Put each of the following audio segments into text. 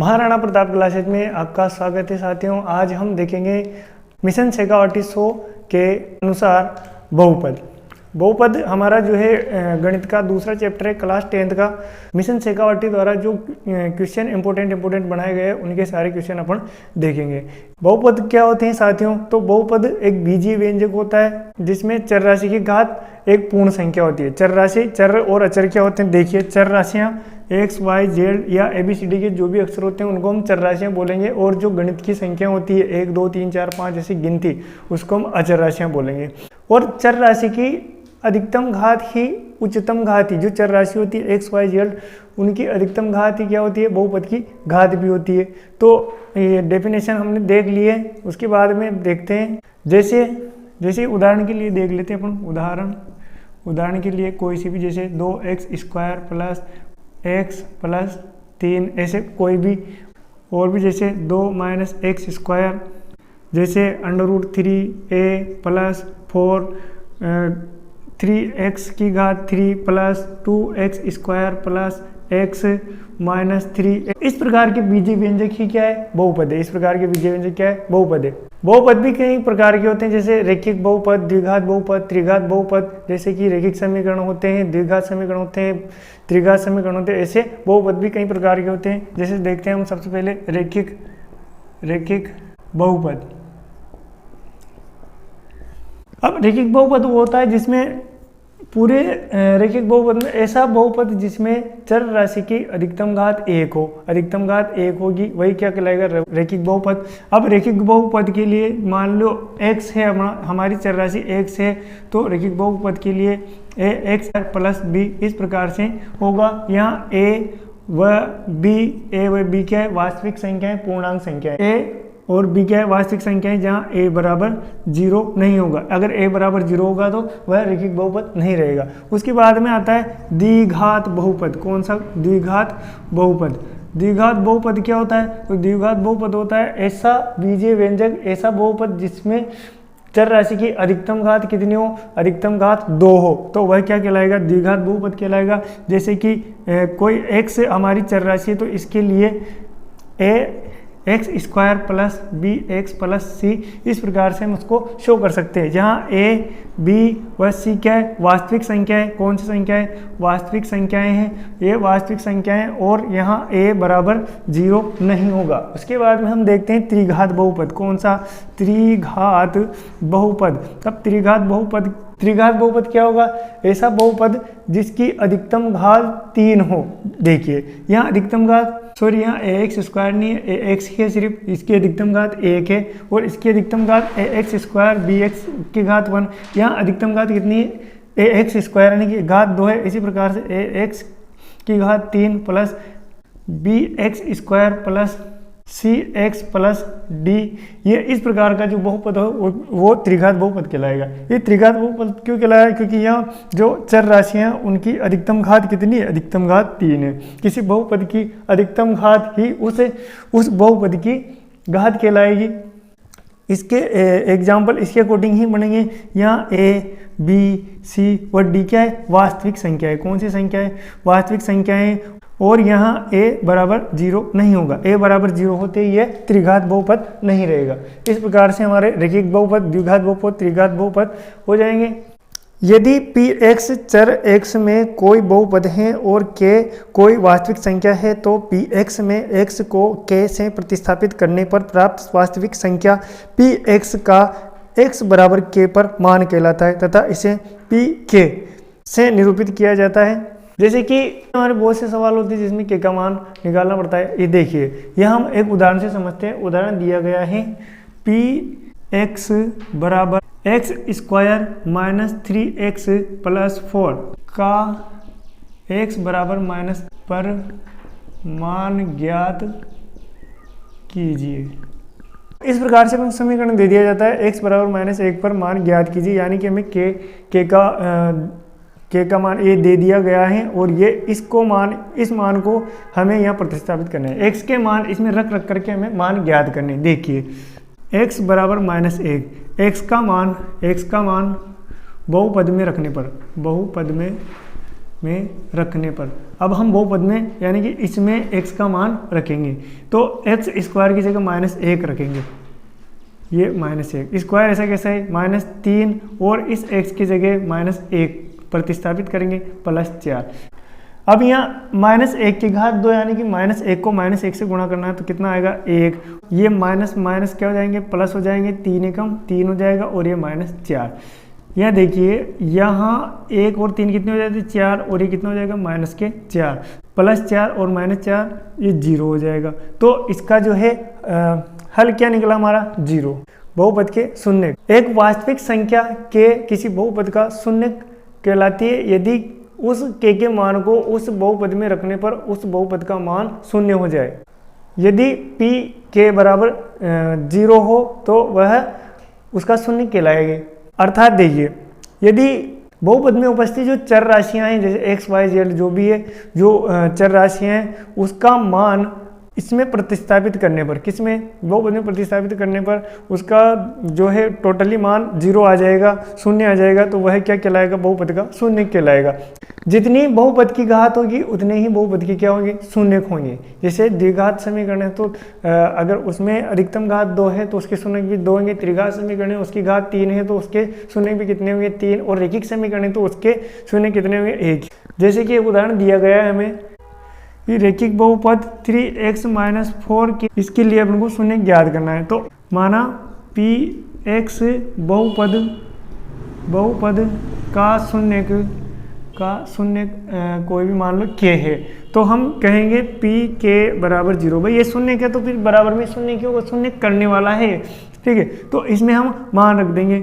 Maharana Pratap classes में आपका स्वागत है साथियों। आज हम देखेंगे मिशन शेखावटी 100 के अनुसार बहुपद हमारा जो है गणित का दूसरा चैप्टर है, क्लास 10th का। मिशन शेखावटी द्वारा जो क्वेश्चन इंपॉर्टेंट बनाए गए उनके सारे क्वेश्चन अपन देखेंगे। बहुपद क्या होते हैं साथियों? तो बहुपद एक बीजीय व्यंजक होता है जिसमें चर राशि की घात एक पूर्ण संख्या होती है। चर और अचर क्या होते हैं? देखिए, चर राशियाँ एक्स वाई जेड या ABCD के जो भी अक्षर होते हैं उनको हम चर राशियाँ बोलेंगे, और जो गणित की संख्या होती है 1 2 3 4 5 जैसी गिनती, उसको हम अचर राशियाँ बोलेंगे। और चर राशि की अधिकतम घात ही उच्चतम घात ही, जो चर राशि होती है एक्स वाई जेड, उनकी अधिकतम घात ही क्या होती है? बहुपद की घात भी होती है। तो ये डेफिनेशन हमने देख ली है, उसके बाद में देखते हैं। जैसे उदाहरण के लिए देख लेते हैं अपन। उदाहरण के लिए कोई सी भी, जैसे 2x² प्लस x प्लस 3, ऐसे कोई भी और भी, जैसे 2 - x², जैसे √3a प्लस 4 3x की घात 3 plus 2x² plus x minus 3। इस प्रकार के बीजीय व्यंजक ही क्या है? बहुपद है। इस प्रकार के बीजीय व्यंजक क्या है? बहुपद है। बहुपद भी कई प्रकार के होते हैं, जैसे रैखिक बहुपद, द्विघात बहुपद, त्रिघात बहुपद। जैसे कि रैखिक समीकरण होते हैं, द्विघात समीकरण होते हैं, त्रिघात समीकरण होते हैं। ऐसे बहुपद भी कई प्रकार के होते हैं। जैसे देखते हैं हम सबसे पहले रैखिक बहुपद। अब रैखिक बहुपद वो होता है जिसमें पूरे रैखिक बहुपद में ऐसा बहुपद जिसमें चर राशि की अधिकतम घात 1 हो। अधिकतम घात 1 होगी, वही क्या कहलाएगा? रैखिक बहुपद। अब रैखिक बहुपद के लिए मान लो x है, हमारी चर राशि x है, तो रैखिक बहुपद के लिए ax प्लस b इस प्रकार से होगा। यहाँ a व b क्या है? वास्तविक संख्या है, पूर्णांक संख्या है। a और b क्या है? वास्तविक संख्या है, जहाँ a बराबर 0 नहीं होगा। अगर a बराबर 0 होगा तो वह रैखिक बहुपद नहीं रहेगा। उसके बाद में आता है द्विघात बहुपद। कौन सा? द्विघात बहुपद। द्विघात बहुपद क्या होता है? तो द्विघात बहुपद होता है ऐसा बीजीय व्यंजक, ऐसा बहुपद जिसमें चर राशि की अधिकतम घात कितनी हो? अधिकतम घात 2 हो, तो वह क्या कहलाएगा? द्विघात बहुपद कहलाएगा। जैसे कि कोई x हमारी चर राशि है, तो इसके लिए ax² plus bx plus c, इस प्रकार से हम उसको शो कर सकते हैं। जहाँ a b व c क्या है? वास्तविक संख्या है। कौन सी संख्या है? वास्तविक संख्याएं हैं, ये वास्तविक संख्याएं, और यहाँ a बराबर 0 नहीं होगा। उसके बाद में हम देखते हैं त्रिघात बहुपद। कौन सा? त्रिघात बहुपद। तब त्रिघात बहुपद क्या होगा? ऐसा बहुपद जिसकी अधिकतम घात 3 हो। देखिए, यहाँ अधिकतम घात, सॉरी, यहाँ ax² नहीं है, ax है सिर्फ, इसकी अधिकतम घात 1 है, और इसकी अधिकतम घात ax² bx की घात 1। यहाँ अधिकतम घात कितनी है? ax² यानी कि घात 2 है। इसी प्रकार से ax की घात 3 plus bx² plus cx plus d, ये इस प्रकार का जो बहुपद हो वो त्रिघात बहुपद कहलाएगा। ये त्रिघात बहुपद क्यों कहलाएगा? क्योंकि यहाँ जो चर राशियाँ उनकी अधिकतम घात कितनी है? अधिकतम घात 3 है। किसी बहुपद की अधिकतम घात ही उस बहुपद की घात कहलाएगी। इसके एग्जाम्पल इसके अकॉर्डिंग ही बनेंगे। यहाँ a b c व d क्या है? वास्तविक संख्या है। कौन सी संख्या है? वास्तविक संख्याएं, और यहाँ a बराबर 0 नहीं होगा। a बराबर 0 होते ही ये त्रिघात बहुपद नहीं रहेगा। इस प्रकार से हमारे रैखिक बहुपद, द्विघात बहुपद, त्रिघात बहुपद हो जाएंगे। यदि px चर x में कोई बहुपद है और k कोई वास्तविक संख्या है, तो px में x को k से प्रतिस्थापित करने पर प्राप्त वास्तविक संख्या px का x बराबर k पर मान कहलाता है, तथा इसे pk से निरूपित किया जाता है। जैसे कि हमारे बहुत से सवाल होते हैं जिसमें k का मान निकालना पड़ता है। ये देखिए, यह हम एक उदाहरण से समझते हैं। उदाहरण दिया गया है px बराबर x² माइनस 3x प्लस 4 का x बराबर माइनस पर मान ज्ञात कीजिए। इस प्रकार से हमें समीकरण दे दिया जाता है, x बराबर -1 पर मान ज्ञात कीजिए, यानी कि हमें k का मान ये दे दिया गया है, और ये इस मान को हमें यहाँ प्रतिस्थापित करना है। x के मान इसमें रख करके हमें मान ज्ञात करने। देखिए, x बराबर -1, x का मान बहुपद में रखने पर, बहुपद में में रखने पर अब हम बहुपद में यानी कि इसमें x का मान रखेंगे तो x स्क्वायर की जगह -1 रखेंगे, ये -1 स्क्वायर ऐसा कैसा है -3 और इस x की जगह -1 प्रतिस्थापित करेंगे +4। अब यहाँ -1 की घात 2 यानी कि -1 को -1 से गुणा करना है तो कितना आएगा 1, ये माइनस माइनस क्या हो जाएंगे प्लस हो जाएंगे, 3 एकम 3 हो जाएगा और ये -4। यह देखिए यहाँ 1 और 3 कितने हो जाते 4 और ये कितना हो जाएगा -4 +4 और -4 ये 0 हो जाएगा। तो इसका जो है हल क्या निकला हमारा 0, बहुपद के शून्य। एक वास्तविक संख्या के किसी बहुपद का शून्य कहलाती है यदि उस के मान को उस बहुपद में रखने पर उस बहुपद का मान शून्य हो जाए। यदि p के बराबर 0 हो तो वह उसका शून्य कहलाएगा। अर्थात देखिए यदि बहुपद में उपस्थित जो चर राशियां हैं जैसे x y z जो भी है जो चर राशियां हैं उसका मान इसमें प्रतिस्थापित करने पर, किसमें बहुपद में प्रतिस्थापित करने पर उसका जो है टोटली मान 0 आ जाएगा, शून्य आ जाएगा, तो वह क्या कहलाएगा बहुपद का शून्य कहलाएगा। जितनी बहुपद की घात होगी उतने ही बहुपद की क्या होंगे शून्य होंगे। जैसे द्विघात समीकरण है तो अगर उसमें अधिकतम घात 2 है तो उसके शून्य भी 2 होंगे, त्रिघात समीकरण है उसकी घात 3 है तो उसके शून्य भी कितने होंगे 3, और रैखिक समीकरण है तो उसके शून्य कितने होंगे 1। जैसे कि एक उदाहरण दिया गया है हमें कि रैखिक बहुपद 3x - 4 की इसके लिए अपन को शून्य ज्ञात करना है। तो माना px बहुपद का शून्य कोई भी मान लो k है तो हम कहेंगे p के बराबर 0। भाई ये शून्य क्या तो फिर बराबर में शून्य क्यों होगा, शून्य करने वाला है, ठीक है। तो इसमें हम मान रख देंगे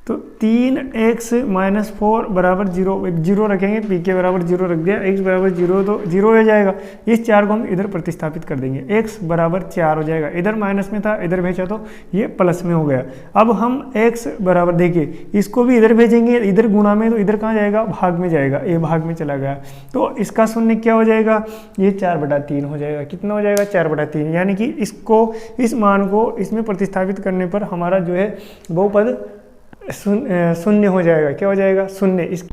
तो 3x - 4 बराबर 0 रखेंगे, p के बराबर 0 रख दिया, x बराबर 0 तो 0 हो जाएगा। इस 4 को हम इधर प्रतिस्थापित कर देंगे, x बराबर 4 हो जाएगा, इधर माइनस में था इधर भेजा तो ये प्लस में हो गया। अब हम x बराबर देखिए इसको भी इधर भेजेंगे, इधर गुणा में तो इधर कहाँ जाएगा भाग में जाएगा, ये भाग में चला गया तो इसका शून्य क्या हो जाएगा ये 4/3 हो जाएगा। कितना हो जाएगा 4/3, यानी कि इसको इस मान को इसमें प्रतिस्थापित करने पर हमारा जो है बहुपद शून्य हो जाएगा। क्या हो जाएगा शून्य। इस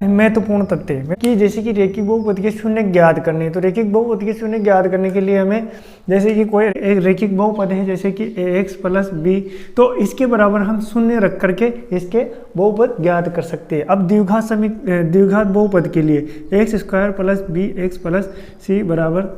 महत्वपूर्ण तथ्य है कि जैसे कि रैखिक बहुपद के शून्य ज्ञात करने, तो रैखिक बहुपद के शून्य ज्ञात करने के लिए हमें जैसे कि कोई एक रैखिक बहुपद है जैसे कि ax + b तो इसके बराबर हम शून्य रख करके इसके बहुपद ज्ञात कर सकते हैं। अब द्विघात बहुपद के लिए x² + bx + c बराबर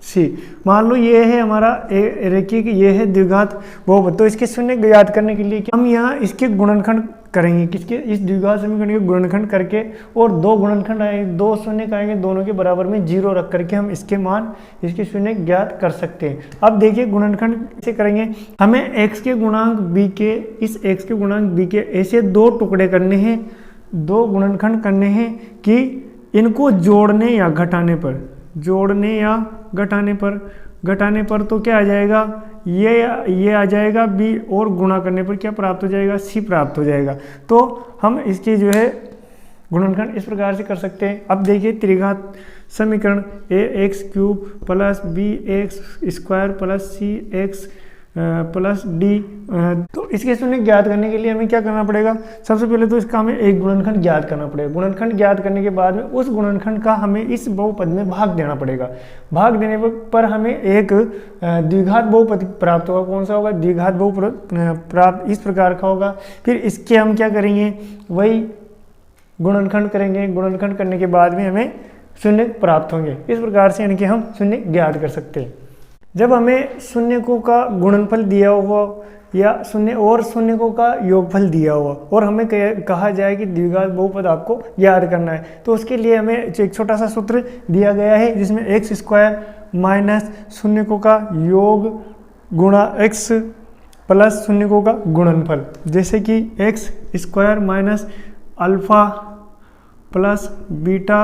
c, मान लो ये है हमारा रैखिक, ये है द्विघात बहुपद, तो इसके शून्य ज्ञात करने के लिए हम यहाँ इसके गुणनखंड करेंगे, किसके इस द्विघात समीकरण के गुणनखंड करके, और 2 गुणनखंड आएंगे 2 शून्य आएंगे, दोनों के बराबर में 0 रख करके हम इसके मान इसके शून्य ज्ञात कर सकते हैं। अब देखिए गुणनखंड कैसे करेंगे, हमें x के गुणांक b के इस x के गुणांक b के ऐसे 2 टुकड़े करने हैं, 2 गुणनखंड करने हैं कि इनको जोड़ने या घटाने पर तो क्या आ जाएगा ये आ जाएगा b, और गुणा करने पर क्या प्राप्त हो जाएगा c प्राप्त हो जाएगा। तो हम इसकी जो है गुणनखंड इस प्रकार से कर सकते हैं। अब देखिए त्रिघात समीकरण ax³ + bx² + cx + d, तो इसके शून्य ज्ञात करने के लिए हमें क्या करना पड़ेगा, सबसे पहले तो इसका हमें एक गुणनखंड ज्ञात करना पड़ेगा। गुणनखंड ज्ञात करने के बाद में उस गुणनखंड का हमें इस बहुपद में भाग देना पड़ेगा। भाग देने पर हमें एक द्विघात बहुपद प्राप्त होगा। कौन सा होगा द्विघात बहुपद प्राप्त इस प्रकार का होगा। फिर इसके हम क्या करेंगे वही गुणनखंड करेंगे, गुणनखंड करने के बाद में हमें शून्य प्राप्त होंगे। इस प्रकार से यानी कि हम शून्य ज्ञात कर सकते हैं। जब हमें शून्यकों का गुणनफल दिया हुआ या शून्यकों का योगफल दिया हुआ और हमें कहा जाए कि द्विघात बहुपद आपको याद करना है, तो उसके लिए हमें एक छोटा सा सूत्र दिया गया है जिसमें x² - शून्यकों का योग गुणा x + शून्यकों का गुणनफल, जैसे कि x² - अल्फा + बीटा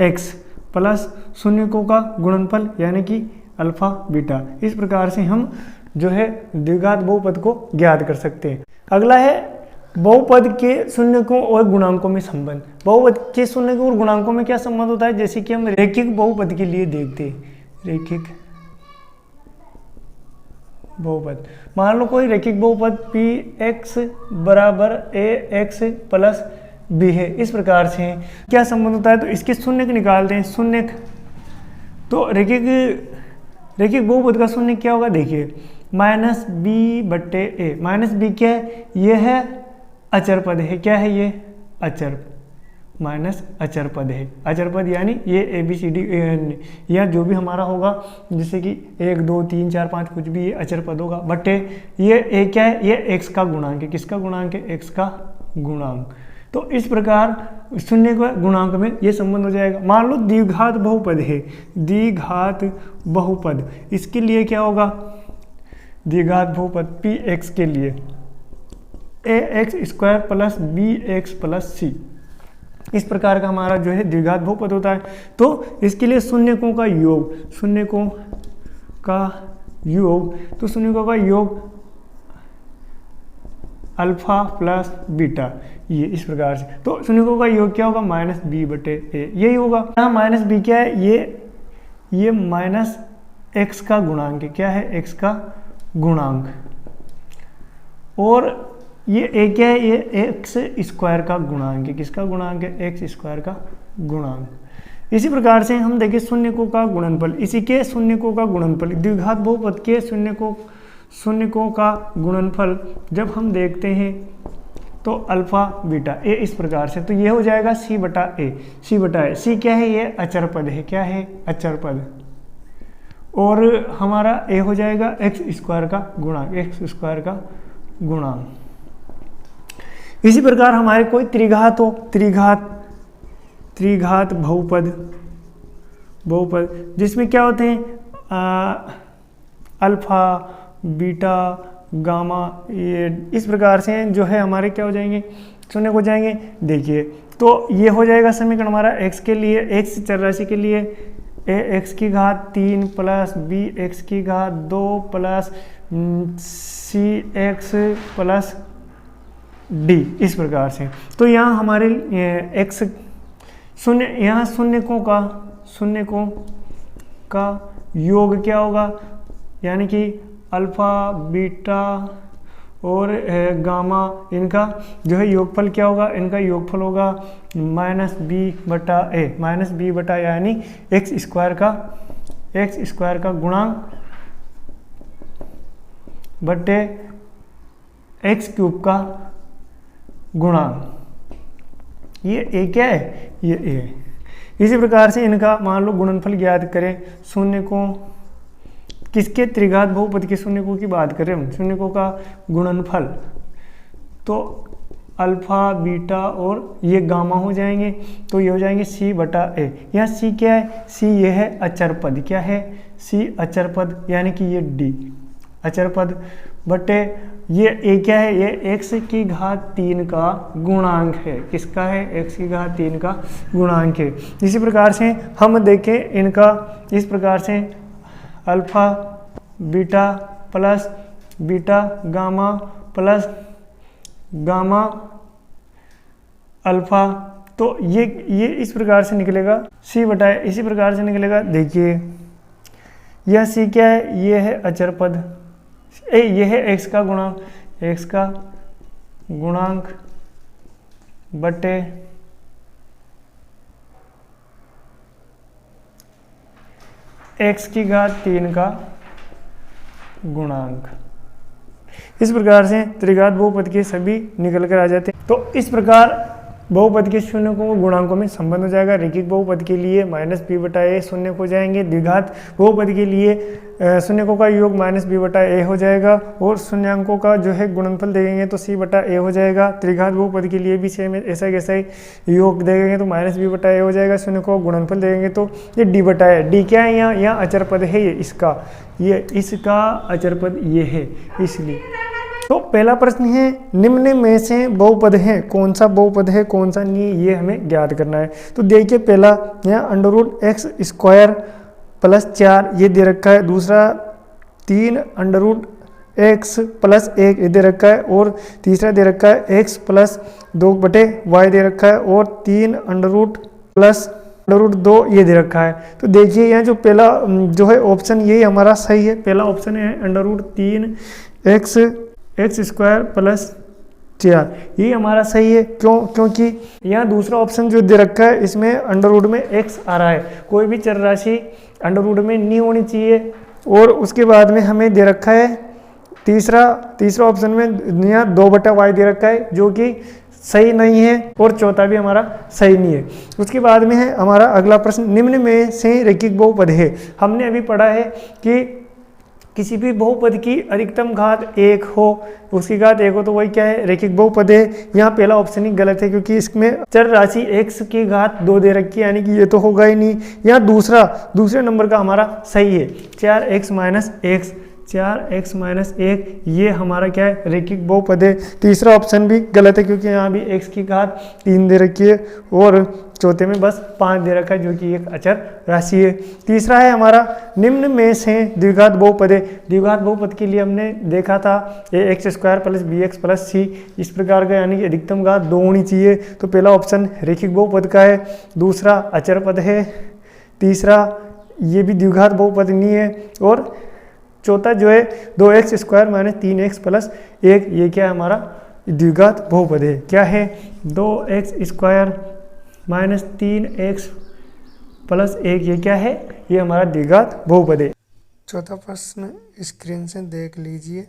x + शून्यकों का गुणनफल यानी कि अल्फा बीटा। इस प्रकार से हम जो है द्विघात बहुपद को ज्ञात कर सकते हैं। अगला है बहुपद के शून्यकों और गुणांकों में संबंध। बहुपद के शून्यकों और गुणांकों में क्या संबंध होता है, जैसे कि हम रैखिक बहुपद के लिए देखते हैं। रैखिक बहुपद, मान लो कोई रैखिक बहुपद px = ax + बी है। इस प्रकार से क्या संबंध होता है, तो इसके शून्य को निकालते हैं। शून्य तो रैखिक बहुपद का शून्य क्या होगा, देखिए माइनस बी बट्टे ए। माइनस बी क्या है, ये है अचर पद है। क्या है ये, अचर, माइनस अचर पद है। अचर पद यानी ये ए बी सी डी या जो भी हमारा होगा, जैसे कि 1 2 3 4 5 कुछ भी, ये अचर पद होगा। बट्टे ये ए क्या है, ये एक्स का गुणांक है। किसका गुणांक है, एक्स का गुणांक। तो इस प्रकार शून्य का गुणांक में ये संबंध हो जाएगा। मान लो द्विघात बहुपद है, द्विघात बहुपद, इसके लिए क्या होगा, द्विघात बहुपद पी एक्स के लिए A X square plus B X plus C, इस प्रकार का हमारा जो है द्विघात बहुपद होता है। तो इसके लिए शून्यकों का योग, शून्यकों का योग, तो शून्यकों का योग अल्फा प्लस बीटा, ये इस प्रकार से। तो शून्यकों का योग क्या होगा, माइनस बी बटे ए, यही होगा। यहाँ माइनस बी क्या है, ये माइनस एक्स का गुणांक है। क्या है, एक्स का गुणांक। और ये ए क्या है, ये एक्स स्क्वायर का गुणांक है। किसका गुणांक है, एक्स स्क्वायर का गुणांक। इसी प्रकार से हम देखिए शून्यकों का गुणनफल, इसी के शून्यकों का गुणनफल, द्विघात बहुपद के शून्यकों का गुणनफल जब हम देखते हैं तो अल्फा बीटा ए, इस प्रकार से। तो ये हो जाएगा सी बटा ए। सी बटा ए, सी क्या है, ये अचर पद है। क्या है, अचर पद। और हमारा ए हो जाएगा एक्स स्क्वायर का गुणांक, एक्स स्क्वायर का गुणांक। इसी प्रकार हमारे कोई त्रिघात हो, त्रिघात बहुपद जिसमें क्या होते हैं, अल्फा बीटा गामा, ये इस प्रकार से जो है हमारे क्या हो जाएंगे, शून्य हो जाएंगे। देखिए तो ये हो जाएगा समीकरण हमारा एक्स के लिए, एक्स चर राशि के लिए ए एक्स की घात 3 प्लस बी एक्स की घात 2 प्लस सी एक्स प्लस डी, इस प्रकार से। तो यहाँ हमारे एक्स शून्य, यहाँ शून्यकों का योग क्या होगा, यानी कि अल्फा बीटा और गामा, इनका जो है योगफल क्या होगा, इनका योगफल होगा माइनस बी बटा ए। माइनस बी बटा यानी एक्स स्क्वायर का गुणांक बटे एक्स क्यूब का गुणांक। ये ए क्या है, ये ए है। इसी प्रकार से इनका मान लो गुणनफल ज्ञात करें, शून्यकों किसके, त्रिघात बहुपद के शून्यकों की बात करें हम, शून्यकों का गुणनफल, तो अल्फा बीटा और ये गामा हो जाएंगे। तो ये हो जाएंगे सी बटा ए। यहाँ सी क्या है, सी ये है अचर पद। क्या है, सी अचर पद, यानी कि ये डी अचर पद बटे ये ए क्या है, ये एक्स की घात 3 का गुणांक है। किसका है, एक्स की घात 3 का गुणांक है। इसी प्रकार से हम देखें इनका, इस प्रकार से alpha beta plus beta gamma plus gamma alpha, तो ये इस प्रकार से निकलेगा सी बटा, इसी प्रकार से निकलेगा। देखिए यह सी क्या है, ये है अचर पद, ये है एक्स का गुणांक, एक्स का गुणांक बटे एक्स की घात 3 का गुणांक। इस प्रकार से त्रिघात बहुपद के सभी निकल कर आ जाते हैं। तो इस प्रकार बहुपद के शून्यकों गुणांकों में संबंध हो जाएगा। रैखिक बहुपद के लिए माइनस बी बटा ए शून्य हो जाएंगे, द्विघात बहुपद के लिए शून्यकों का योग माइनस बी बटा ए हो जाएगा, और शून्यांकों का जो है गुणनफल देखेंगे तो सी बटा ए हो जाएगा। त्रिघात बहुपद के लिए भी सेम ऐसा कैसा ही योग देखेंगे तो माइनस बी बटा ए हो जाएगा। शून्यकों का गुणनफल देखेंगे तो ये डी बटा ए, डी क्या है, यहाँ अचर पद है, ये इसका अचर पद ये है, इसलिए। तो पहला प्रश्न है, निम्न में से बहुपद है, कौन सा बहुपद है कौन सा नहीं, ये हमें ज्ञात करना है। तो देखिए पहला यहाँ under root x square plus 4 ये दे रखा है, दूसरा 3 अंडर रूट एक्स प्लस 1 ये दे रखा है, और तीसरा दे रखा है एक्स प्लस 2 बटे वाई दे रखा है, और 3 under root plus under root 2 ये दे रखा है। तो देखिए यहाँ जो पहला जो है ऑप्शन यही हमारा सही है। पहला ऑप्शन है under root 3 x square plus 4, ये हमारा सही है। क्योंकि यहाँ दूसरा ऑप्शन जो दे रखा है इसमें अंडर रूट में x आ रहा है, कोई भी चर राशि अंडर रूट में नहीं होनी चाहिए। और उसके बाद में हमें दे रखा है तीसरा ऑप्शन में यहाँ 2/y दे रखा है जो कि सही नहीं है, और चौथा भी हमारा सही नहीं है। उसके बाद में है हमारा अगला प्रश्न, निम्न में से रैखिक बहुपद है। हमने अभी पढ़ा है कि किसी भी बहुपद की अधिकतम घात 1 हो, उसकी घात 1 हो तो वही क्या है, रैखिक बहुपद है। यहाँ पहला ऑप्शन ही गलत है क्योंकि इसमें चर राशि x की घात 2 दे रखी है, यानी कि ये तो होगा ही नहीं। यहाँ दूसरे नंबर का हमारा सही है 4x - 1, ये हमारा क्या है, रैखिक बहुपद है। तीसरा ऑप्शन भी गलत है क्योंकि यहाँ भी x की घात 3 दे रखी है और चौथे में बस 5 दे रखा है जो कि एक अचर राशि है। तीसरा है हमारा, निम्न में से द्विघात बहुपद है। द्विघात बहुपद के लिए हमने देखा था ax² + bx + c इस प्रकार का, यानी कि अधिकतम घात 2 होनी चाहिए। तो पहला ऑप्शन रैखिक बहुपद का है, दूसरा अचर पद है, तीसरा ये भी द्विघात बहुपद नहीं है, और चौथा जो है 2x² - 3x + 1, ये क्या है, हमारा द्विघात बहुपद है। क्या है, 2x² - 3x + 1, ये क्या है, ये हमारा द्विघात बहुपद है। चौथा प्रश्न स्क्रीन से देख लीजिए।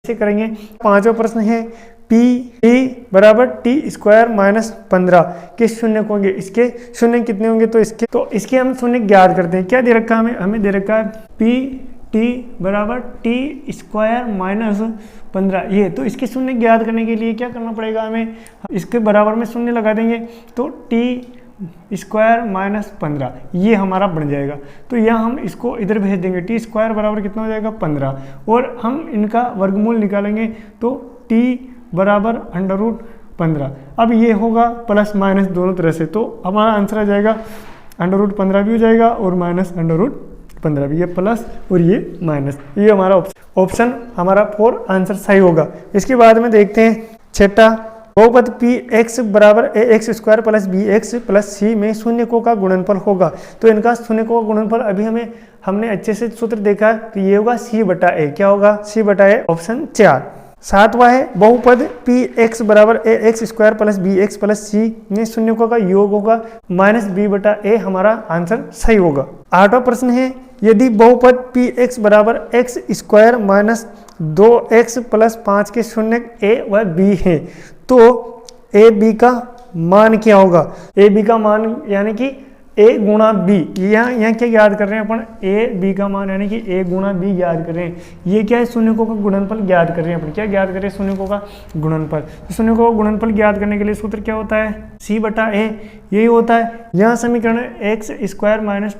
ऐसे करेंगे। पांचवा प्रश्न है p = t² - 15 के शून्य होंगे। इसके शून्य कितने होंगे, तो इसके हम शून्य ज्ञात करते हैं। क्या दे रखा है हमें दे रखा है p = t² - 15, ये तो इसके शून्य ज्ञात करने के लिए क्या करना पड़ेगा, हमें इसके बराबर में शून्य लगा देंगे तो t² - 15 ये हमारा बन जाएगा। तो यहाँ हम इसको इधर भेज देंगे, t² बराबर कितना हो जाएगा 15, और हम इनका वर्गमूल निकालेंगे तो t बराबर √15। अब ये होगा प्लस माइनस दोनों तरह से, तो हमारा आंसर आ जाएगा √15 भी हो जाएगा और -√15 भी, ये प्लस और ये माइनस, ये हमारा ऑप्शन हमारा 4 आंसर सही होगा। इसके बाद में देखते हैं छठा, बहुपद px = ax² + bx + c में शून्यकों का गुणनफल होगा। तो इनका शून्यकों का गुणनफल अभी हमने अच्छे से सूत्र देखा है, तो ये होगा c/a। क्या होगा, c/a, ऑप्शन 4। सातवां है, बहुपद px = ax² + bx + c में शून्यकों का योग होगा -b/a, हमारा आंसर सही होगा। आठवां प्रश्न है, यदि बहुपद px = x² - 2x + 5 के शून्य a व b है तो a b का मान क्या होगा। a b का मान यानी कि a गुणा b, यहाँ क्या याद कर रहे हैं अपन, a b का मान यानी कि a गुणा b याद कर रहे हैं। ये क्या है, शून्यकों का गुणनफल ज्ञात कर रहे हैं अपन। क्या ज्ञात कर रहे हैं, शून्यकों का गुणनफल। तो शून्यकों का गुणनफल ज्ञात करने के लिए सूत्र क्या होता है, c/a, यही होता है। यहाँ समीकरण x² -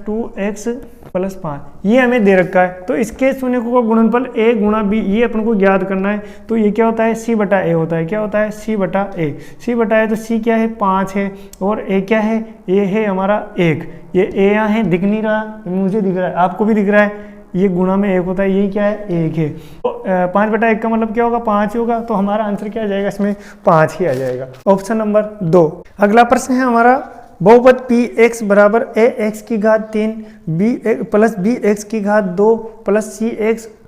2x + 5 ये हमें दे रखा है, तो इसके शून्यकों का गुणनफल a गुणा b, ये अपन को ज्ञात करना है। तो ये क्या होता है, c/a होता है। क्या होता है, c/a, तो c क्या है, 5 है, और a क्या है, a है हमारा 1। ये a यहाँ है, दिख नहीं रहा, मुझे दिख रहा है, आपको भी दिख रहा है, ये गुणा में 1 होता है, ये क्या है, 1 है। तो 5/1 का मतलब क्या होगा, 5 ही होगा। तो हमारा आंसर क्या आ जाएगा, इसमें 5 ही आ जाएगा, ऑप्शन नंबर 2। अगला प्रश्न है हमारा, बहुपद px = ax की घात 3 + bx की घात 2 + cx +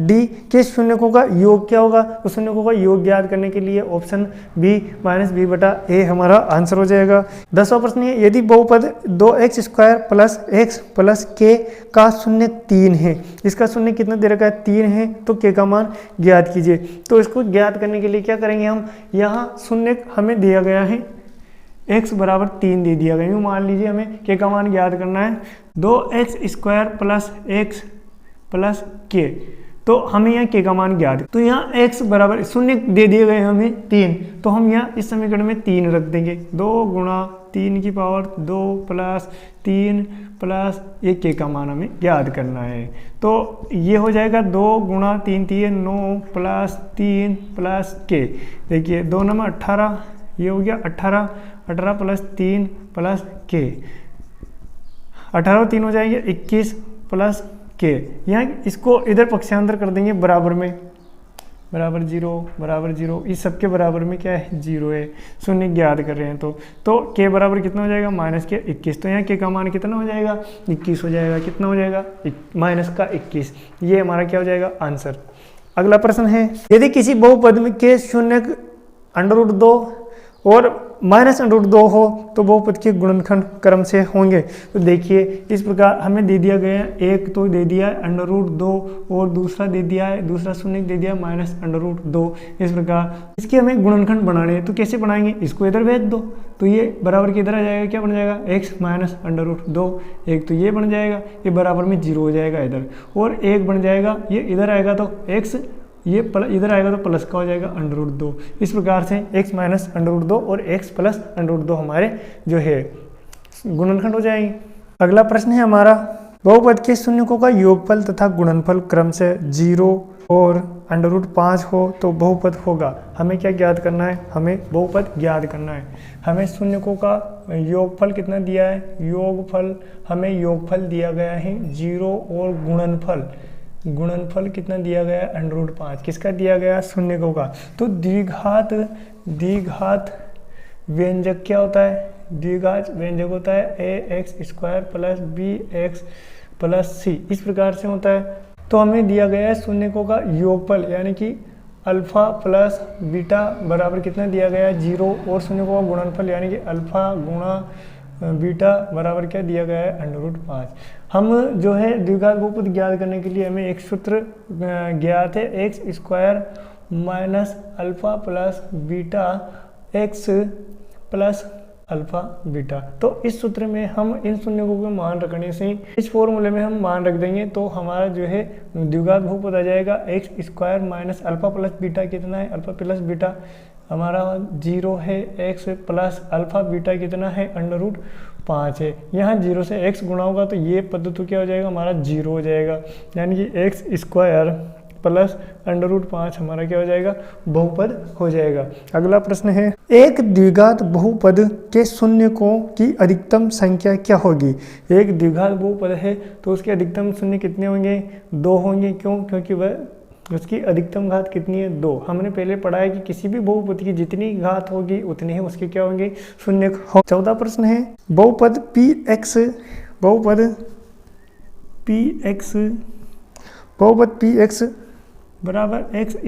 d के शून्यकों का योग क्या होगा। तो शून्यकों का योग ज्ञात करने के लिए ऑप्शन b -b/a हमारा आंसर हो जाएगा। 10वां प्रश्न है, यदि बहुपद 2x² + x + k का शून्य 3 है, इसका शून्य कितना दे रखा है, 3 है, तो k का मान ज्ञात कीजिए। तो इसको ज्ञात करने के लिए क्या करेंगे हम, यहाँ शून्य हमें दिया गया है, x = 3 दे दिया गया, यूँ मान लीजिए हमें k का मान ज्ञात करना है, 2x² + x + k, तो हमें यहाँ k का मान ज्ञात है। तो यहाँ x बराबर शून्य दे दिए गए हमें 3, तो हम यहाँ इस समीकरण में 3 रख देंगे, 2 × 3 की पावर 2 + 3 + ये k का मान हमें ज्ञात करना है। तो ये हो जाएगा 2 × 3 = 9 + 3 + k, देखिए 2 × 9 = 18, ये हो गया 18 + 3 + k, 18 और 3 हो जाएंगे 21 + k। यहाँ इसको इधर पक्षांतर कर देंगे बराबर में, बराबर 0 इस सबके बराबर में क्या है, 0 है, शून्य ज्ञात कर रहे हैं। तो k बराबर कितना हो जाएगा, -21। तो यहाँ k का मान कितना हो जाएगा, 21 हो जाएगा। कितना हो जाएगा, -21। ये हमारा क्या हो जाएगा आंसर। अगला प्रश्न है, यदि किसी बहुपद में के शून्य √2 और -√2 हो तो बहुपद के गुणनखंड क्रम से होंगे। तो देखिए इस प्रकार हमें दे दिया गया है, एक तो दे दिया है √2 और दूसरा दे दिया है, दूसरा शून्य दे दिया -√2। इस प्रकार इसके हमें गुणनखंड बनाने हैं, तो कैसे बनाएंगे, इसको इधर भेज दो तो ये बराबर के इधर आ जाएगा, क्या बन जाएगा x -√2। एक तो ये बन जाएगा, ये बराबर में 0 हो जाएगा इधर, और एक बन जाएगा ये इधर आएगा तो x, ये इधर आएगा तो प्लस का हो जाएगा √2। इस प्रकार से x -√2 और x +√2 हमारे जो है गुणनखंड हो जाएंगे। अगला प्रश्न है हमारा, बहुपद के शून्यकों का योगफल तथा गुणनफल क्रम से 0 और √5 हो तो बहुपद होगा। हमें क्या ज्ञात करना है, हमें बहुपद ज्ञात करना है। हमें शून्यकों का योगफल कितना दिया है, योगफल हमें योगफल दिया गया है 0 और गुणनफल कितना दिया गया है √5। किसका दिया गया, शून्यकों का। तो द्विघात व्यंजक क्या होता है, द्विघात व्यंजक होता है ax² + bx + c, इस प्रकार से होता है। तो हमें दिया गया है शून्यकों का योगफल यानी कि अल्फा प्लस बीटा बराबर कितना दिया गया है 0, और शून्यकों का गुणनफल यानी कि अल्फा गुणा बीटा बराबर क्या दिया गया है √5। हम जो है द्विघात बहुपद ज्ञात करने के लिए हमें एक सूत्र ज्ञात है, x² - alpha plus beta x plus alpha beta. तो इस सूत्र में हम इन शून्यकों के मान रखने से इस फॉर्मूले में हम मान रख देंगे तो हमारा जो है द्विघात बहुपद आ जाएगा x² - अल्फा प्लस बीटा कितना है, अल्फा प्लस बीटा हमारा 0 है, x प्लस अल्फा बीटा कितना है √5 है। यहाँ 0 से x गुणा होगा तो ये पद तो क्या हो जाएगा हमारा 0 हो जाएगा, यानी कि x² प्लस √5 हमारा क्या हो जाएगा, बहुपद हो जाएगा। अगला प्रश्न है, एक द्विघात बहुपद के शून्यकों की अधिकतम संख्या क्या होगी। एक द्विघात बहुपद है तो उसके अधिकतम शून्य कितने होंगे, 2 होंगे। क्यों, क्योंकि वह उसकी अधिकतम घात कितनी है, 2। हमने पहले पढ़ा है कि किसी भी बहुपद की जितनी घात होगी उतनी ही उसके क्या होंगे, शून्य। 14 प्रश्न है, बहुपद px बराबर x²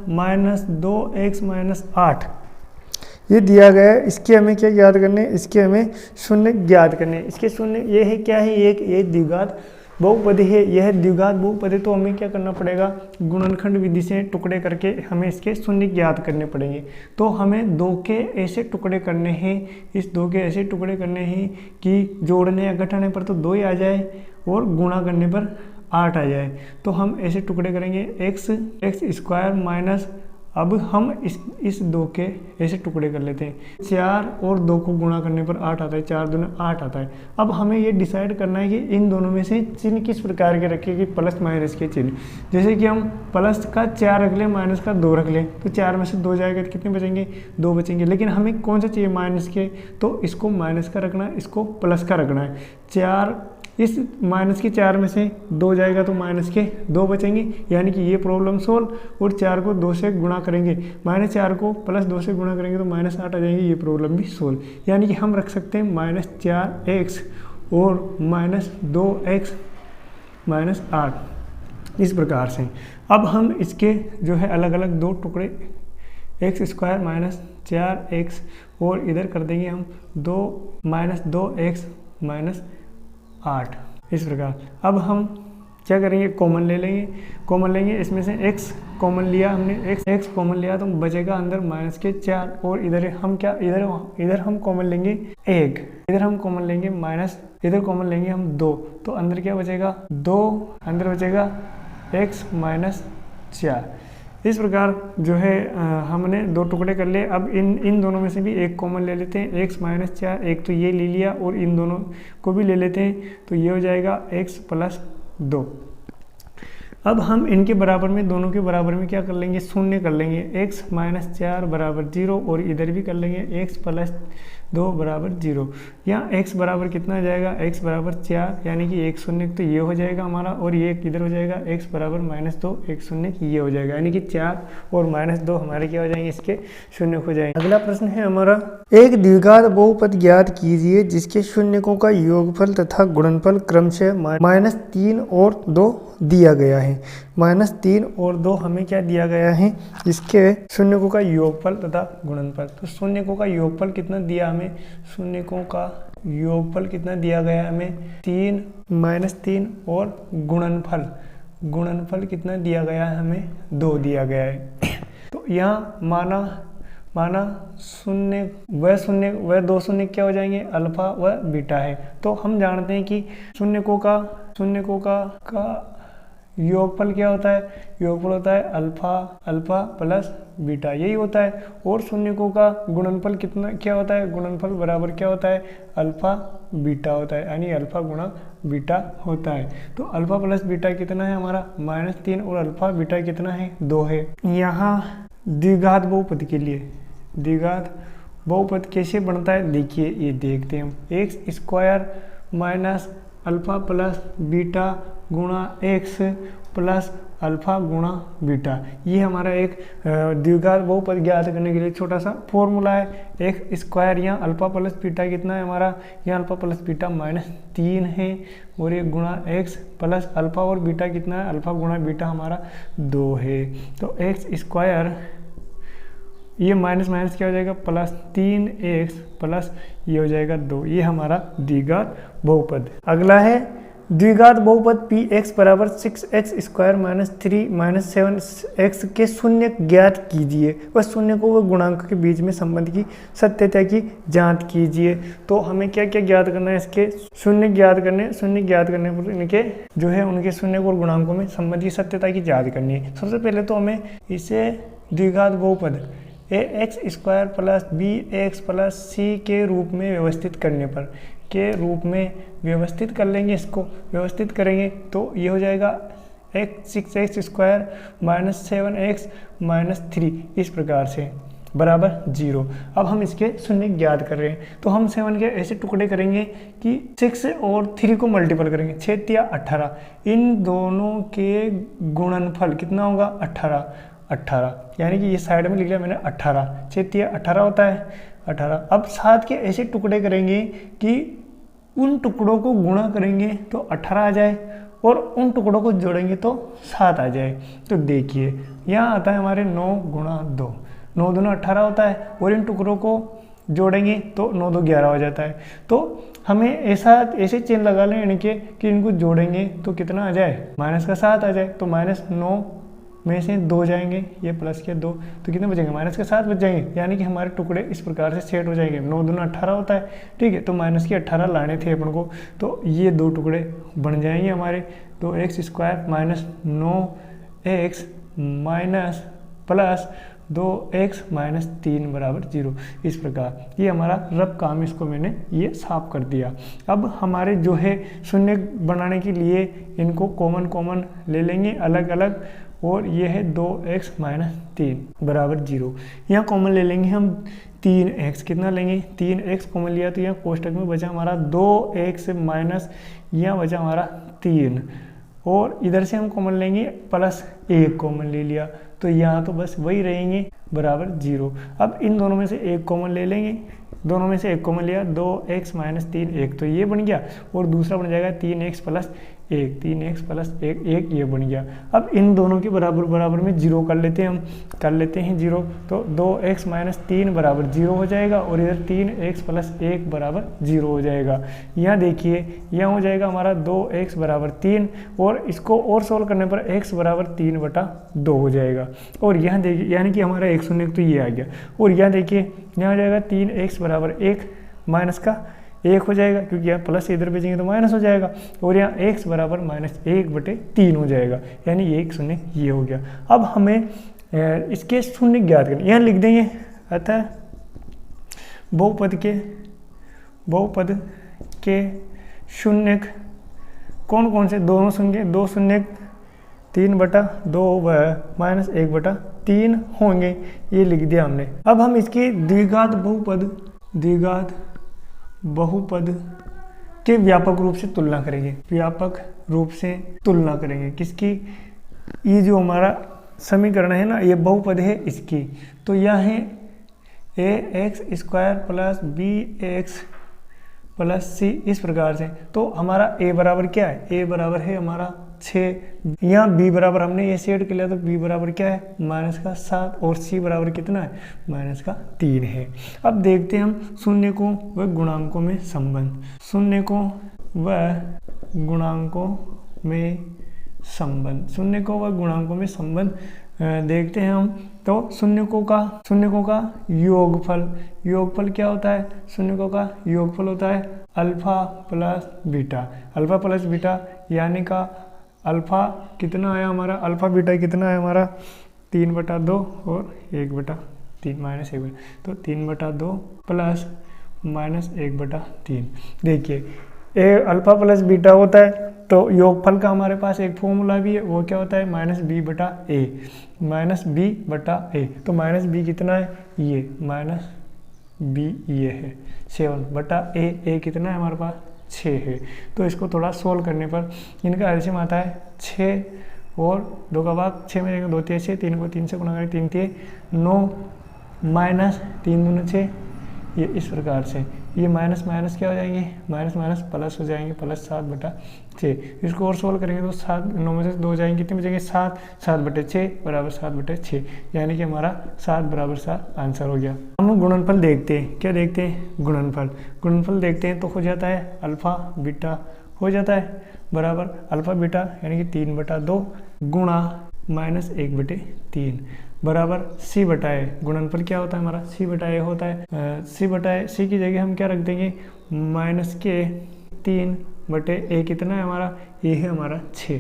-2x - 8 ये दिया गया है। इसके हमें क्या ज्ञात करने, इसके हमें शून्य ज्ञात करने। इसके शून्य ये है क्या है, एक ये द्विघात बहुपद है, यह द्विघात बहुपद है। तो हमें क्या करना पड़ेगा, गुणनखंड विधि से टुकड़े करके हमें इसके शून्य ज्ञात करने पड़ेंगे। तो हमें 2 के ऐसे टुकड़े करने हैं, इस 2 के ऐसे टुकड़े करने हैं कि जोड़ने या घटाने पर तो 2 ही आ जाए और गुणा करने पर 8 आ जाए। तो हम ऐसे टुकड़े करेंगे x² माइनस, अब हम इस 2 के ऐसे टुकड़े कर लेते हैं, 4 और 2 को गुणा करने पर 8 आता है, 4 दूनी 8 आता है। अब हमें ये डिसाइड करना है कि इन दोनों में से चिन्ह किस प्रकार के रखें, कि प्लस माइनस के चिन्ह। जैसे कि हम प्लस का 4 रख लें, माइनस का 2 रख लें, तो 4 में से 2 जाएगा तो कितने बचेंगे, 2 बचेंगे। लेकिन हमें कौन सा चाहिए, माइनस के, तो इसको माइनस का रखना है, इसको प्लस का रखना है। 4 इस माइनस के 4 में से 2 जाएगा तो माइनस के 2 बचेंगे, यानी कि ये प्रॉब्लम सोल्व। और 4 को 2 से गुणा करेंगे, -4 को +2 से गुणा करेंगे तो -8 आ जाएंगे, ये प्रॉब्लम भी सोल्व। यानी कि हम रख सकते हैं -4x और -2x -8 इस प्रकार से। अब हम इसके जो है अलग अलग 2 टुकड़े x² -4x और इधर कर देंगे हम 2x -8 इस प्रकार। अब हम क्या करेंगे, कॉमन ले लेंगे, इसमें से x कॉमन लिया हमने, x कॉमन लिया तो बचेगा अंदर -4 और इधर हम क्या, इधर हम कॉमन लेंगे 1, इधर हम कॉमन लेंगे माइनस, इधर कॉमन लेंगे हम 2, तो अंदर क्या बचेगा 2, अंदर बचेगा x -4। इस प्रकार जो है हमने 2 टुकड़े कर लिए। अब इन दोनों में से भी एक कॉमन ले लेते हैं, x -4, एक तो ये ले लिया और इन दोनों को भी ले लेते हैं, तो ये हो जाएगा x +2। अब हम इनके बराबर में, दोनों के बराबर में क्या कर लेंगे, शून्य कर लेंगे, x -4 = 0 और इधर भी कर लेंगे x 2 बराबर 0। यहाँ x बराबर कितना आ जाएगा, x बराबर 4, यानी कि 1 शून्य तो ये हो जाएगा हमारा, और ये किधर हो जाएगा, x बराबर -2, 1 शून्य ये हो जाएगा, यानी कि 4 और -2 हमारे क्या हो जाएंगे, इसके शून्य हो जाएंगे। अगला प्रश्न है हमारा, एक द्विघात बहुपद ज्ञात कीजिए जिसके शून्यकों का योगफल तथा गुणनफल क्रमशः -3 और 2 दिया गया है। -3 और 2 हमें क्या दिया गया है, इसके शून्यकों का योगफल तथा गुणनफल। तो शून्यकों का योगफल कितना दिया हमें, शून्यकों का योगफल कितना दिया गया हमें, 3 -3 और गुणनफल कितना दिया गया है हमें, 2 दिया गया है। तो यहाँ माना शून्य वह दो शून्य क्या हो जाएंगे, अल्फा व बीटा है। तो हम जानते हैं कि शून्यकों का योगफल क्या होता है, योगफल होता है अल्फा प्लस बीटा, यही होता है। और शून्यकों का गुणनफल कितना क्या होता है, गुणनफल बराबर क्या होता है, अल्फा बीटा होता है, यानी अल्फा गुणा बीटा होता है। तो अल्फा प्लस बीटा कितना है हमारा, -3, और अल्फा बीटा कितना है, 2 है। यहाँ द्विघात बहुपद के लिए द्विघात बहुपद कैसे बनता है, देखिए ये देखते हैं हम। x² minus alpha plus beta गुणा x प्लस अल्फा गुणा बीटा, ये हमारा एक द्विघात बहुपद ज्ञात करने के लिए छोटा सा फॉर्मूला है। x², यहाँ अल्फा प्लस बीटा कितना है हमारा, यहाँ अल्फा प्लस बीटा -3 है, और ये गुणा x प्लस अल्फा और बीटा कितना है, अल्फा गुणा बीटा हमारा 2 है। तो x² ये माइनस क्या हो जाएगा, +3x प्लस ये हो जाएगा 2, ये हमारा द्विघात बहुपद। अगला है द्विघात बहुपद px बराबर 6x² - 3 - 7x के शून्य ज्ञात कीजिए व शून्य को व गुणांक के बीच में संबंध की सत्यता की जांच कीजिए। तो हमें क्या क्या ज्ञात करना है, इसके शून्य ज्ञात करने पर इनके जो है उनके शून्य और गुणांकों में संबंध की सत्यता की जांच करनी है। सबसे पहले तो हमें इसे द्विघात बहुपद ax² plus bx plus c के रूप में व्यवस्थित कर लेंगे। इसको व्यवस्थित करेंगे तो ये हो जाएगा 6x² - 7x - 3 इस प्रकार से बराबर 0। अब हम इसके शून्य ज्ञात कर रहे हैं, तो हम 7 के ऐसे टुकड़े करेंगे कि 6 और 3 को मल्टीपल करेंगे, 6 या 18, इन दोनों के गुणनफल कितना होगा, 18, यानी कि ये साइड में लिख लिया मैंने 18, 6 या 18 होता है 18। अब 7 के ऐसे टुकड़े करेंगे कि उन टुकड़ों को गुणा करेंगे तो 18 आ जाए, और उन टुकड़ों को जोड़ेंगे तो 7 आ जाए। तो देखिए यहाँ आता है हमारे 9 गुणा 2, 9 दूना 18 होता है, और इन टुकड़ों को जोड़ेंगे तो 9 2 11 हो जाता है। तो हमें ऐसे चेन लगा लें इनके कि इनको जोड़ेंगे तो कितना आ जाए, -7 आ जाए। तो -9 में से 2 जाएंगे, ये प्लस के 2, तो कितने बचेंगे, -7 बच जाएंगे, यानी कि हमारे टुकड़े इस प्रकार से सेट हो जाएंगे। 9 दूना 18 होता है, ठीक है, तो -18 लाने थे अपन को, तो ये 2 टुकड़े बन जाएंगे हमारे। तो x² minus 9x minus plus 2x minus 3 बराबर 0, इस प्रकार ये हमारा रफ काम, इसको मैंने ये साफ कर दिया। अब हमारे जो है शून्य बनाने के लिए इनको कॉमन ले लेंगे अलग अलग, और ये है 2x माइनस 3 बराबर 0। यहाँ कॉमन ले लेंगे हम 3x, कितना लेंगे, 3x कॉमन लिया तो यहाँ कोष्टक में बचा हमारा 2x माइनस, यहाँ बचा हमारा 3, और इधर से हम कॉमन लेंगे +1 कॉमन ले लिया, तो यहाँ तो बस वही रहेंगे बराबर 0। अब इन दोनों में से एक कॉमन ले लेंगे, दोनों में से एक कॉमन लिया, 2x माइनस 3 1, तो ये बन गया, और दूसरा बन जाएगा 3x प्लस 1, 3x प्लस 1 ये बन गया। अब इन दोनों के बराबर में 0 कर लेते हैं, 0, तो 2x माइनस 3 बराबर 0 हो जाएगा, और इधर 3x प्लस 1 बराबर 0 हो जाएगा। यहाँ देखिए यहाँ हो जाएगा हमारा 2x बराबर 3, और इसको और सोल्व करने पर x बराबर 3/2 हो जाएगा। और यहाँ देखिए यानी कि हमारा x शून्य तो ये आ गया, और यहाँ देखिए यहाँ हो जाएगा 3x बराबर 1 माइनस का 1 हो जाएगा, क्योंकि यहाँ प्लस इधर भेजेंगे तो माइनस हो जाएगा, और यहाँ x बराबर -1/3 हो जाएगा, यानी ये 1 शून्य ये हो गया। अब हमें इसके शून्य ज्ञात करने, यहाँ लिख देंगे, अतः बहुपद के शून्य कौन कौन से, दोनों शून्य, 2 शून्य 3/2 व -1/3 होंगे, ये लिख दिया हमने। अब हम इसके द्विघात बहुपद द्विघात बहुपद के व्यापक रूप से तुलना करेंगे, व्यापक रूप से तुलना करेंगे किसकी, ये जो हमारा समीकरण है ना, ये बहुपद है इसकी, तो यह है ax² plus bx plus C, इस प्रकार से। तो हमारा a बराबर क्या है, a बराबर है हमारा 6, यहाँ b बराबर हमने ये सेट कर लिया, तो b बराबर क्या है -7, और c बराबर कितना है -3 है। अब देखते हैं हम शून्य को व गुणांकों में संबंध, शून्य को व गुणांकों में संबंध, शून्य को व गुणांकों में संबंध देखते हैं हम। तो शून्यकों का योगफल क्या होता है, शून्यकों का योगफल होता है अल्फा प्लस बीटा, यानी का अल्फा कितना आया हमारा, अल्फा बीटा कितना है हमारा 3/2 और 1/3 -1, तो 3/2 प्लस -1/3। देखिए अल्फा प्लस बीटा होता है, तो योगफल का हमारे पास एक फॉर्मूला भी है, वो क्या होता है -b/a, तो -b कितना है, ये -b ये है 7/a कितना है हमारे पास 6 है। तो इसको थोड़ा सोल्व करने पर इनका एलसीएम आता है 6 और 2 का भाग 6 में जाएगा, 2 3 6, 3 को 3 से गुणा करें 3 3 9 -3 दूनी 6, ये इस प्रकार से, ये माइनस क्या हो जाएंगे, माइनस प्लस हो जाएंगे, +7/6। इसको और सोल्व करेंगे तो 7 9 में से 2 जाएंगे, कितने बचेंगे 7/6 बराबर 7/6, यानी कि हमारा 7 बराबर 7 आंसर हो गया। हम गुणनफल देखते हैं, क्या देखते हैं गुणनफल देखते हैं, तो हो जाता है अल्फा बीटा हो जाता है बराबर अल्फा बीटा यानी कि 3/2 गुणा -1/3 बराबर c/a। गुणनफल क्या होता है हमारा c/a होता है, c की जगह हम क्या रख देंगे -3/a कितना है हमारा, ये है हमारा 6।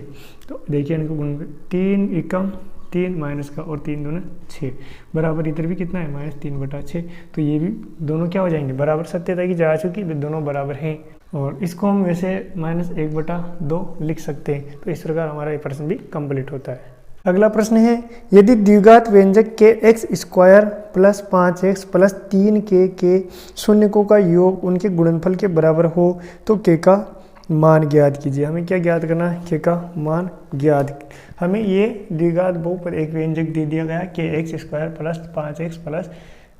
तो देखिए इनको गुणनफल 3 एकम 3 माइनस का और 3 दूना 6 बराबर इधर भी कितना है -3/6। तो ये भी दोनों क्या हो जाएंगे बराबर, सत्यता की जांच होगी दोनों बराबर हैं, और इसको हम वैसे -1/2 लिख सकते हैं। तो इस प्रकार हमारा ये प्रश्न भी कंप्लीट होता है। अगला प्रश्न है, यदि द्विघात व्यंजक के x² plus 5x plus 3k के शून्यकों का योग उनके गुणनफल के बराबर हो तो k का मान ज्ञात कीजिए। हमें क्या ज्ञात करना है, k का मान ज्ञात। हमें ये द्विघात बहुपद एक व्यंजक दे दिया गया कि x² plus 5x plus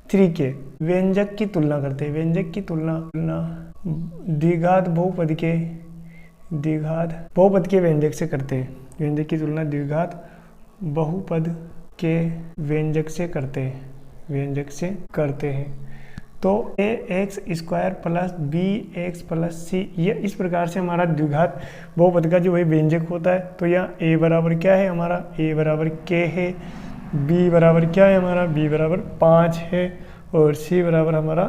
3k। व्यंजक की तुलना करते हैं, व्यंजक की तुलना द्विघात बहुपद के व्यंजक से करते हैं, व्यंजक की तुलना द्विघात बहुपद के व्यंजक से करते हैं। तो ax² plus bx plus c, ये इस प्रकार से हमारा द्विघात बहुपद का जो वही व्यंजक होता है। तो यहाँ a बराबर क्या है हमारा, a बराबर k है, b बराबर क्या है हमारा, b बराबर 5 है, और c बराबर हमारा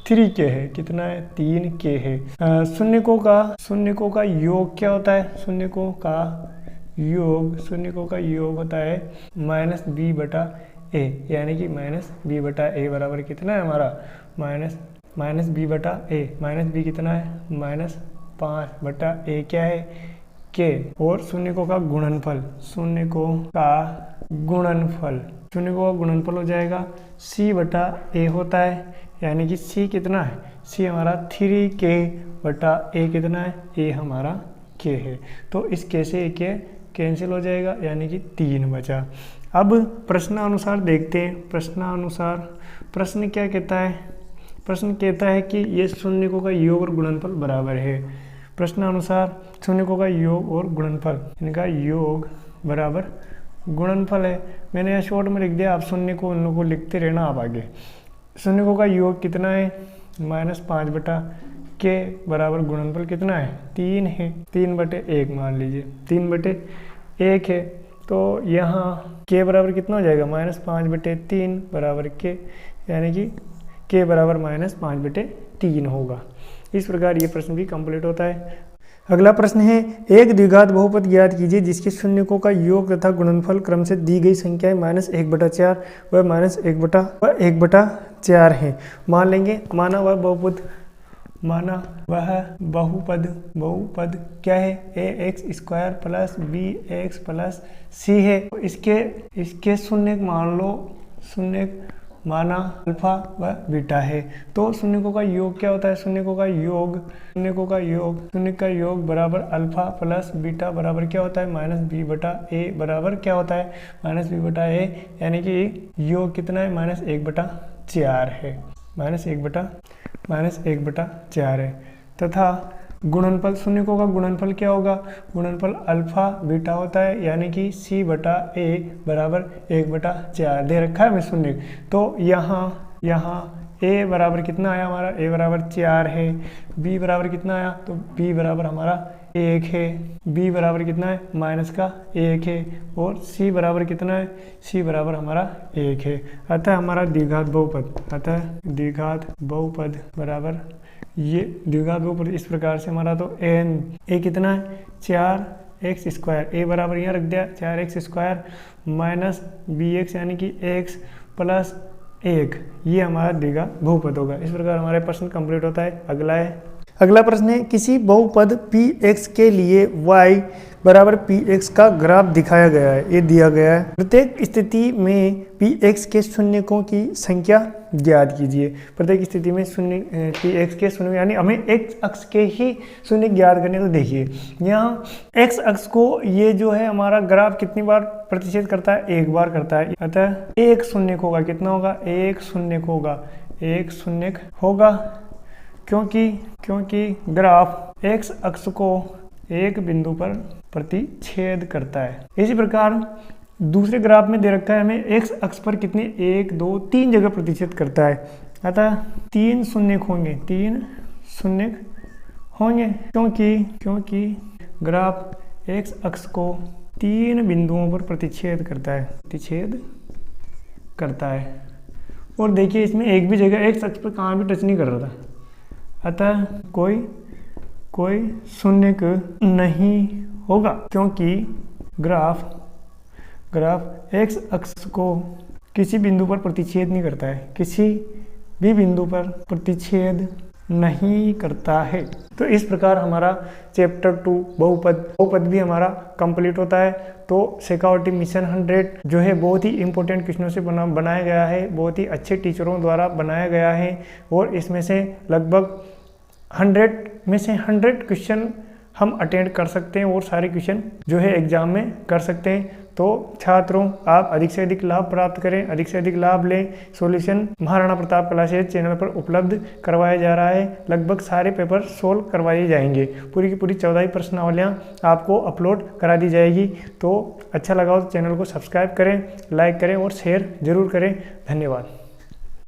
3k है, कितना है 3k है। शून्यकों का योग क्या होता है, शून्यकों का योग होता है -b/a, यानी कि -b/a बराबर कितना है हमारा -b/a, -b कितना है -5/a क्या है k। और शून्यकों का गुणनफल हो जाएगा c/a होता है, यानी कि c कितना है, c हमारा 3k/a कितना है, a हमारा k है। तो इस k से k कैंसिल हो जाएगा, यानी कि 3 बचा। अब प्रश्नानुसार देखते हैं, प्रश्न क्या कहता है, प्रश्न कहता है कि ये शून्यकों का योग और गुणनफल बराबर है। प्रश्नानुसार शून्यकों का योग और गुणनफल, इनका योग बराबर गुणनफल है। मैंने यहाँ शॉर्ट में लिख दिया, आप शून्य को उन लोगों को लिखते रहना आप आगे। शून्यकों का योग कितना है -5/k बराबर गुणनफल कितना है 3 है, 3/1 मान लीजिए, 3/1 है। तो यहाँ k बराबर कितना हो जाएगा -5/3 बराबर k, यानी कि k बराबर -5/3 होगा। इस प्रकार ये प्रश्न भी कंप्लीट होता है। अगला प्रश्न है, एक द्विघात बहुपद ज्ञात कीजिए जिसके शून्यकों का योग तथा गुणनफल क्रम से दी गई संख्याएं -1/4 व -1/4 हैं। मान लेंगे माना वह बहुपद क्या है, ax² plus bx plus c है। इसके शून्य माना अल्फा व बीटा है। तो शून्यकों का योग क्या होता है? शून्यकों का योग बराबर अल्फा प्लस बीटा बराबर क्या होता है? माइनस बी बटा ए बराबर क्या होता है? माइनस बी बटा ए, यानी कि योग कितना है? माइनस 1/4 है। माइनस एक बटा 4 है। तथा गुणनफल, शून्यकों का गुणनफल क्या होगा? गुणनफल अल्फा बीटा होता है, यानी कि c बटा ए बराबर 1/4 दे रखा है हमें शून्य। तो यहाँ a बराबर कितना आया हमारा? a बराबर 4 है। b बराबर कितना आया? तो b बराबर हमारा 1 है। b बराबर कितना है? माइनस का 1 है। और c बराबर कितना है? c बराबर हमारा 1 है। अतः हमारा द्विघात बहुपद बराबर ये द्विघात बहुपद इस प्रकार से हमारा, तो a कितना है? 4x²। a बराबर यहाँ रख दिया 4x² माइनस bx यानी कि x प्लस 1, ये हमारा द्विघात बहुपद होगा। इस प्रकार हमारे प्रश्न कंप्लीट होता है। अगला प्रश्न है, किसी बहुपद px के लिए y बराबर px का ग्राफ दिखाया गया है। ये दिया गया है। प्रत्येक स्थिति में px के शून्यकों की संख्या ज्ञात कीजिए। प्रत्येक स्थिति में px के शून्य, यानी हमें x अक्ष के ही शून्य ज्ञात करने। तो देखिए यहाँ x अक्ष को ये जो है हमारा ग्राफ कितनी बार प्रतिच्छेद करता है? 1 बार करता है। अतः एक शून्यक होगा। कितना होगा? एक शून्यक होगा क्योंकि ग्राफ x अक्ष को एक बिंदु पर प्रतिच्छेद करता है। इसी प्रकार दूसरे ग्राफ में दे रखा है हमें x अक्ष पर कितने 1 2 3 जगह प्रतिच्छेद करता है। अतः 3 शून्यक होंगे क्योंकि ग्राफ x अक्ष को 3 बिंदुओं पर प्रतिच्छेद करता है। और देखिए इसमें एक भी जगह x अक्ष पर कहाँ भी टच नहीं कर रहा था। अतः कोई शून्यक नहीं होगा क्योंकि ग्राफ x अक्ष को किसी बिंदु पर प्रतिच्छेद नहीं करता है, किसी भी बिंदु पर प्रतिच्छेद नहीं करता है। तो इस प्रकार हमारा चैप्टर 2 बहुपद भी हमारा कंप्लीट होता है। तो शेखावटी मिशन 100 जो है बहुत ही इंपॉर्टेंट क्वेश्चनों से बनाया गया है, बहुत ही अच्छे टीचरों द्वारा बनाया गया है। और इसमें से लगभग 100 में से 100 क्वेश्चन हम अटेंड कर सकते हैं और सारे क्वेश्चन जो है एग्जाम में कर सकते हैं। तो छात्रों, आप अधिक से अधिक लाभ प्राप्त करें, अधिक से अधिक लाभ लें। Solution Maharana Pratap classes channel पर उपलब्ध करवाया जा रहा है। लगभग सारे पेपर सोल्व करवाए जाएंगे। पूरी की पूरी 14 प्रश्नावलियाँ आपको अपलोड करा दी जाएगी। तो अच्छा लगा हो तो चैनल को सब्सक्राइब करें, लाइक करें और शेयर जरूर करें। धन्यवाद।